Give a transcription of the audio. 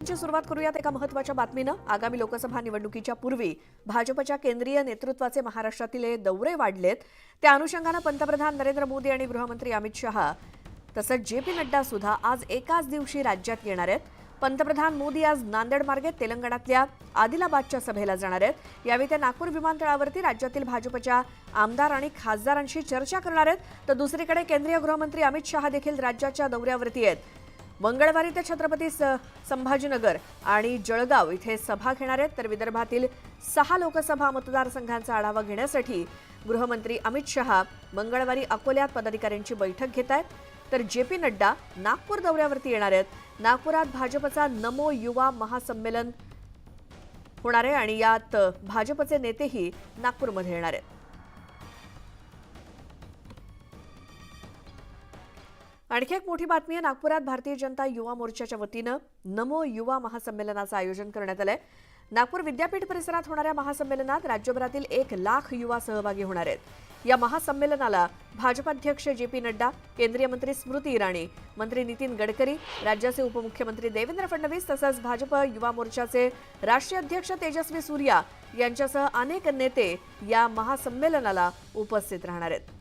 ची सुरुवात करूयात एका महत्त्वाच्या बातमीनं। आगामी लोकसभा निवडणुकीच्या पूर्वी भाजपच्या केंद्रीय नेतृत्वाचे महाराष्ट्रातील दौरे वाढलेत। त्या अनुषंगाने पंतप्रधान नरेंद्र मोदी आणि गृहमंत्री अमित शहा तसंच जे.पी. नड्डा सुद्धा आज एकाच दिवशी राज्यात येणार आहेत। पंतप्रधान मोदी आज नांदेड मार्गे तेलंगणातल्या आदिलाबादच्या सभेला जाणार आहेत। यावेळी ते नागपूर विमानतळावरती राज्यातील भाजपच्या आमदार आणि खासदारांशी चर्चा करणार आहेत। तर दुसरीकडे केंद्रीय गृहमंत्री अमित शहा देखील राज्याच्या दौऱ्यावरती आहेत। मंगळवारी ते छत्रपती संभाजीनगर आणि जळगाव इथे सभा घेणार आहेत। तर विदर्भातील 6 लोकसभा मतदारसंघांचा आढावा घेण्यासाठी गृहमंत्री अमित शहा मंगळवारी अकोल्यात पदाधिकाऱ्यांची बैठक घेत आहेत। तर जे.पी. नड्डा नागपूर दौऱ्यावरती येणार आहेत। नागपुरात भाजपचा नमो युवा महासंमेलन होणार आहे आणि यात भाजपचे नेतेही नागपूरमध्ये येणार आहेत। आणखी एक मोठी बातमी आहे। नागपुरात भारतीय जनता युवा मोर्चाच्या वतीनं नमो युवा महासंमेलनाचं आयोजन करण्यात आलंय। नागपूर विद्यापीठ परिसरात होणाऱ्या महासंमेलनात राज्यभरातील 1 लाख युवा सहभागी होणार आहेत। या महासंमेलनाला भाजपाध्यक्ष जे.पी. नड्डा, केंद्रीय मंत्री स्मृती इराणी, मंत्री नितीन गडकरी, राज्याचे उपमुख्यमंत्री देवेंद्र फडणवीस तसंच भाजप युवा मोर्चाचे राष्ट्रीय अध्यक्ष तेजस्वी सूर्या यांच्यासह अनेक नेते या महासंमेलनाला उपस्थित राहणार आहेत।